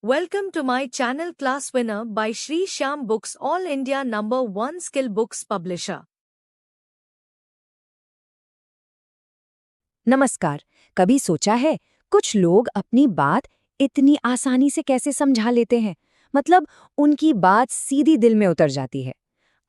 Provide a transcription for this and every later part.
Welcome to my channel Class Winner by Shri Shyam Books, All India #1 Skill Books Publisher. नमस्कार। कभी सोचा है कुछ लोग अपनी बात इतनी आसानी से कैसे समझा लेते हैं? मतलब उनकी बात सीधी दिल में उतर जाती है।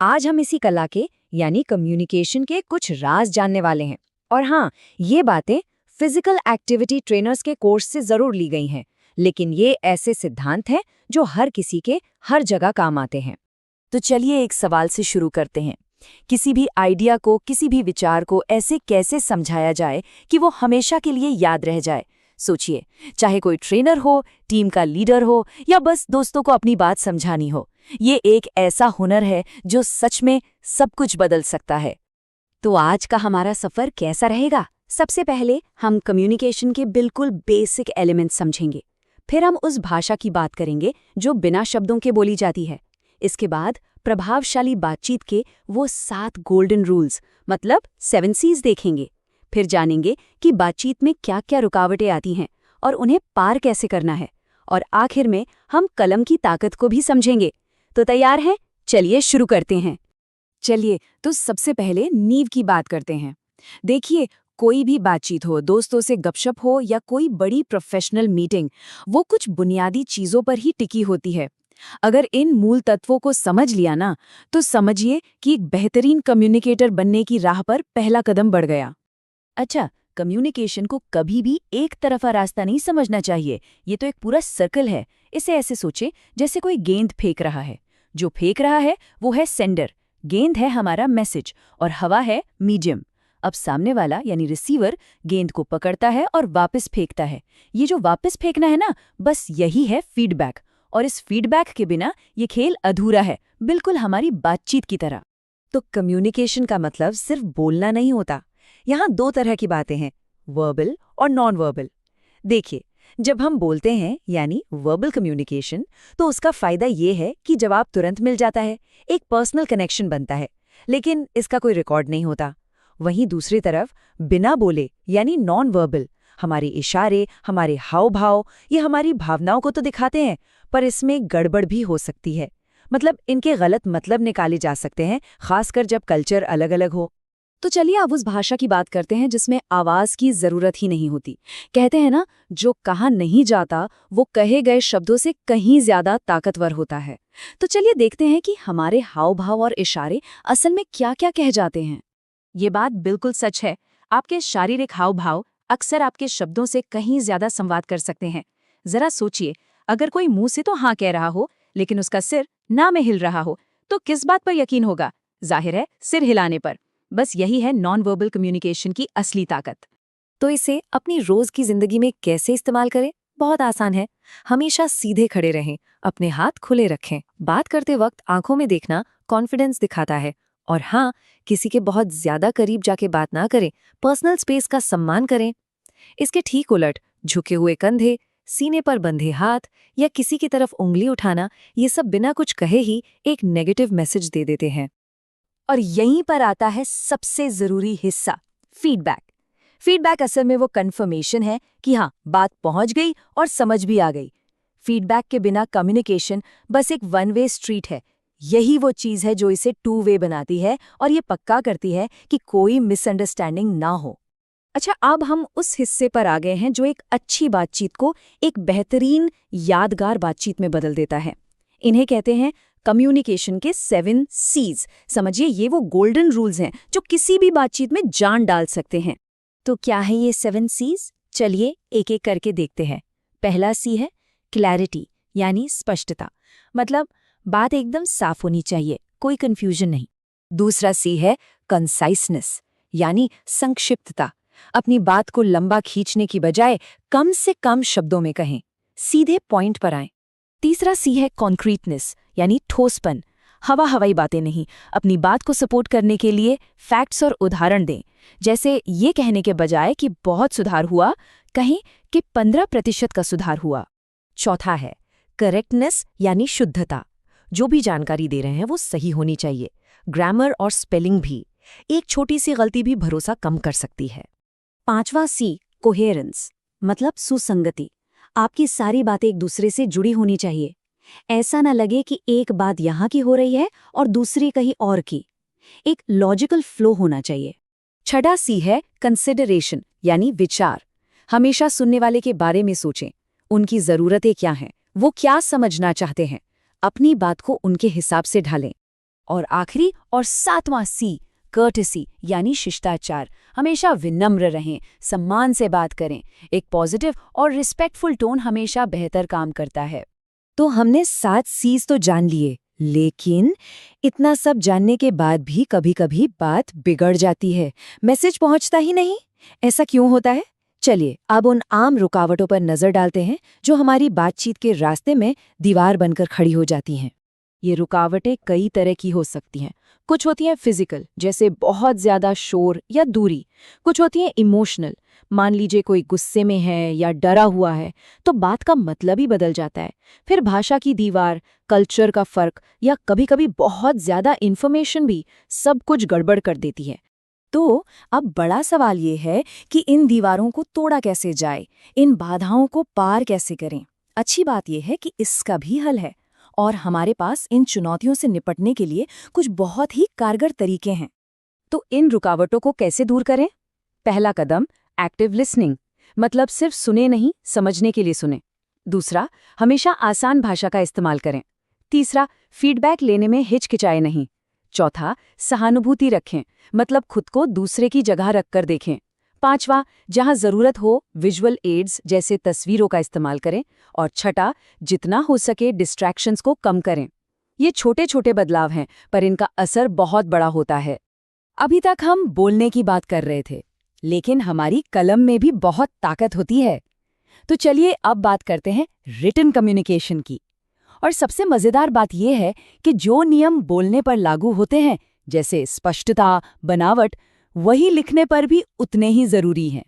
आज हम इसी कला के यानी कम्युनिकेशन के कुछ राज जानने वाले हैं। और हाँ, ये बातें फिजिकल एक्टिविटी ट्रेनर्स के कोर्स से जरूर ली गई हैं, लेकिन ये ऐसे सिद्धांत हैं जो हर किसी के हर जगह काम आते हैं। तो चलिए एक सवाल से शुरू करते हैं। किसी भी आइडिया को, किसी भी विचार को ऐसे कैसे समझाया जाए कि वो हमेशा के लिए याद रह जाए? सोचिए, चाहे कोई ट्रेनर हो, टीम का लीडर हो या बस दोस्तों को अपनी बात समझानी हो, ये एक ऐसा हुनर है जो सच में सब कुछ बदल सकता है। तो आज का हमारा सफर कैसा रहेगा? सबसे पहले हम कम्युनिकेशन के बिल्कुल बेसिक एलिमेंट्स समझेंगे। फिर हम उस भाषा की बात करेंगे जो बिना शब्दों के बोली जाती है। इसके बाद प्रभावशाली बातचीत के वो 7 गोल्डन रूल्स मतलब 7 C's देखेंगे। फिर जानेंगे कि बातचीत में क्या क्या रुकावटें आती हैं और उन्हें पार कैसे करना है। और आखिर में हम कलम की ताकत को भी समझेंगे। तो तैयार हैं? चलिए शुरू करते हैं। चलिए तो सबसे पहले नींव की बात करते हैं। देखिए, कोई भी बातचीत हो, दोस्तों से गपशप हो या कोई बड़ी प्रोफेशनल मीटिंग, वो कुछ बुनियादी चीजों पर ही टिकी होती है। अगर इन मूल तत्वों को समझ लिया ना, तो समझिए कि एक बेहतरीन कम्युनिकेटर बनने की राह पर पहला कदम बढ़ गया। अच्छा, कम्युनिकेशन को कभी भी एक तरफा रास्ता नहीं समझना चाहिए। ये तो एक पूरा सर्कल है। इसे ऐसे सोचे जैसे कोई गेंद फेंक रहा है। जो फेंक रहा है वो है सेंडर, गेंद है हमारा मैसेज और हवा है मीडियम। अब सामने वाला यानी रिसीवर गेंद को पकड़ता है और वापस फेंकता है। ये जो वापस फेंकना है ना, बस यही है फीडबैक। और इस फीडबैक के बिना ये खेल अधूरा है, बिल्कुल हमारी बातचीत की तरह। तो कम्युनिकेशन का मतलब सिर्फ बोलना नहीं होता। यहाँ 2 तरह की बातें हैं, वर्बल और नॉन वर्बल। देखिए, जब हम बोलते हैं यानी वर्बल कम्युनिकेशन, तो उसका फायदा ये है कि जवाब तुरंत मिल जाता है, एक पर्सनल कनेक्शन बनता है, लेकिन इसका कोई रिकॉर्ड नहीं होता। वहीं दूसरी तरफ बिना बोले यानी नॉन वर्बल, हमारे इशारे, हमारे हाव भाव, ये हमारी भावनाओं को तो दिखाते हैं, पर इसमें गड़बड़ भी हो सकती है। मतलब इनके गलत मतलब निकाले जा सकते हैं, खासकर जब कल्चर अलग अलग हो। तो चलिए अब उस भाषा की बात करते हैं जिसमें आवाज की जरूरत ही नहीं होती। कहते हैं ना, जो कहा नहीं जाता वो कहे गए शब्दों से कहीं ज्यादा ताकतवर होता है। तो चलिए देखते हैं कि हमारे हाव भाव और इशारे असल में क्या क्या कह जाते हैं। ये बात बिल्कुल सच है। आपके शारीरिक हाव भाव अक्सर आपके शब्दों से कहीं ज्यादा संवाद कर सकते हैं। जरा सोचिए, अगर कोई मुंह से तो हाँ कह रहा हो, लेकिन उसका सिर ना में हिल रहा हो, तो किस बात पर यकीन होगा? जाहिर है, सिर हिलाने पर। बस यही है नॉन वर्बल कम्युनिकेशन की असली ताकत। तो इसे अपनी रोज की जिंदगी में कैसे इस्तेमाल करें? बहुत आसान है। हमेशा सीधे खड़े रहें, अपने हाथ खुले रखें। बात करते वक्त आंखों में देखना कॉन्फिडेंस दिखाता है। और हाँ, किसी के बहुत ज्यादा करीब जाके बात ना करें, पर्सनल स्पेस का सम्मान करें। इसके ठीक उलट झुके हुए कंधे, सीने पर बंधे हाथ या किसी की तरफ उंगली उठाना, ये सब बिना कुछ कहे ही एक नेगेटिव मैसेज दे देते हैं। और यहीं पर आता है सबसे जरूरी हिस्सा, फीडबैक। फीडबैक असल में वो कंफर्मेशन है कि हाँ, बात पहुंच गई और समझ भी आ गई। फीडबैक के बिना कम्युनिकेशन बस एक वन वे स्ट्रीट है। यही वो चीज है जो इसे 2 वे बनाती है और ये पक्का करती है कि कोई मिसअंडरस्टैंडिंग ना हो। अच्छा, अब हम उस हिस्से पर आ गए हैं जो एक अच्छी बातचीत को एक बेहतरीन यादगार बातचीत में बदल देता है। इन्हें कहते हैं कम्युनिकेशन के 7 C's। समझिए, ये वो गोल्डन रूल्स हैं जो किसी भी बातचीत में जान डाल सकते हैं। तो क्या है ये 7 C's? चलिए एक एक करके देखते हैं। पहला C है क्लैरिटी यानी स्पष्टता। मतलब बात एकदम साफ होनी चाहिए, कोई कंफ्यूजन नहीं। दूसरा C है कंसाइसनेस यानी संक्षिप्तता। अपनी बात को लंबा खींचने की बजाय कम से कम शब्दों में कहें, सीधे पॉइंट पर आएं। तीसरा C है कॉन्क्रीटनेस यानी ठोसपन। हवा हवाई बातें नहीं, अपनी बात को सपोर्ट करने के लिए फैक्ट्स और उदाहरण दें। जैसे ये कहने के बजाय कि बहुत सुधार हुआ, कहें कि 15% का सुधार हुआ। चौथा है करेक्टनेस यानी शुद्धता। जो भी जानकारी दे रहे हैं वो सही होनी चाहिए, ग्रामर और स्पेलिंग भी। एक छोटी सी गलती भी भरोसा कम कर सकती है। पांचवा C कोहेरेंस मतलब सुसंगति। आपकी सारी बातें एक दूसरे से जुड़ी होनी चाहिए। ऐसा ना लगे कि एक बात यहाँ की हो रही है और दूसरी कहीं और की। एक लॉजिकल फ्लो होना चाहिए। छठा सी है कंसिडरेशन, यानी विचार। हमेशा सुनने वाले के बारे में सोचें। उनकी ज़रूरतें क्या हैं, वो क्या समझना चाहते हैं। अपनी बात को उनके हिसाब से ढालें। और आखिरी और सातवां सी, कर्टेसी, यानी शिष्टाचार। हमेशा विनम्र रहें, सम्मान से बात करें। एक पॉजिटिव और रिस्पेक्टफुल टोन हमेशा बेहतर काम करता है। तो हमने 7 सीज तो जान लिए, लेकिन इतना सब जानने के बाद भी कभी-कभी बात बिगड़ जाती है, मैसेज पहुंचता ही नहीं। ऐसा क्यों होता है? चलिए अब उन आम रुकावटों पर नजर डालते हैं जो हमारी बातचीत के रास्ते में दीवार बनकर खड़ी हो जाती हैं। ये रुकावटें कई तरह की हो सकती हैं। कुछ होती हैं फिजिकल, जैसे बहुत ज्यादा शोर या दूरी। कुछ होती हैं इमोशनल, मान लीजिए कोई गुस्से में है या डरा हुआ है तो बात का मतलब ही बदल जाता है। फिर भाषा की दीवार, कल्चर का फर्क या कभी-कभी बहुत ज्यादा इन्फॉर्मेशन भी सब कुछ गड़बड़ कर देती है। तो अब बड़ा सवाल ये है कि इन दीवारों को तोड़ा कैसे जाए, इन बाधाओं को पार कैसे करें। अच्छी बात यह है कि इसका भी हल है और हमारे पास इन चुनौतियों से निपटने के लिए कुछ बहुत ही कारगर तरीके हैं। तो इन रुकावटों को कैसे दूर करें? पहला कदम, एक्टिव लिसनिंग, मतलब सिर्फ सुने नहीं, समझने के लिए सुने। दूसरा, हमेशा आसान भाषा का इस्तेमाल करें। तीसरा, फीडबैक लेने में हिचकिचाए नहीं। चौथा, सहानुभूति रखें, मतलब खुद को दूसरे की जगह रखकर देखें। पांचवा, जहां जरूरत हो विजुअल एड्स जैसे तस्वीरों का इस्तेमाल करें। और छठा, जितना हो सके डिस्ट्रैक्शंस को कम करें। ये छोटे छोटे बदलाव हैं, पर इनका असर बहुत बड़ा होता है। अभी तक हम बोलने की बात कर रहे थे, लेकिन हमारी कलम में भी बहुत ताकत होती है। तो चलिए अब बात करते हैं रिटन कम्युनिकेशन की। और सबसे मजेदार बात यह है कि जो नियम बोलने पर लागू होते हैं, जैसे स्पष्टता, बनावट, वही लिखने पर भी उतने ही जरूरी हैं।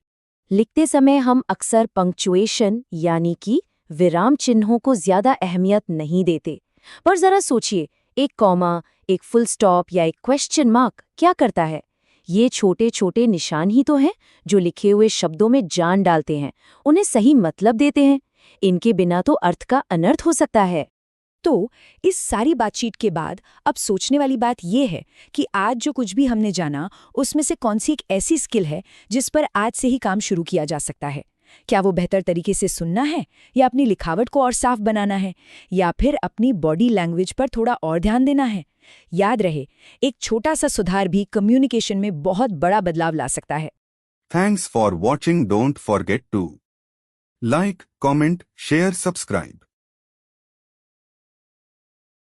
लिखते समय हम अक्सर पंक्चुएशन यानी कि विराम चिन्हों को ज्यादा अहमियत नहीं देते, पर जरा सोचिए, एक कॉमा, एक फुल स्टॉप या एक क्वेश्चन मार्क क्या करता है? ये छोटे छोटे निशान ही तो हैं जो लिखे हुए शब्दों में जान डालते हैं, उन्हें सही मतलब देते हैं। इनके बिना तो अर्थ का अनर्थ हो सकता है। तो इस सारी बातचीत के बाद अब सोचने वाली बात यह है कि आज जो कुछ भी हमने जाना उसमें से कौन सी एक ऐसी स्किल है जिस पर आज से ही काम शुरू किया जा सकता है। क्या वो बेहतर तरीके से सुनना है, या अपनी लिखावट को और साफ बनाना है, या फिर अपनी बॉडी लैंग्वेज पर थोड़ा और ध्यान देना है? याद रहे, एक छोटा सा सुधार भी कम्युनिकेशन में बहुत बड़ा बदलाव ला सकता है। Thanks for watching. Don't forget to like, comment, share, subscribe.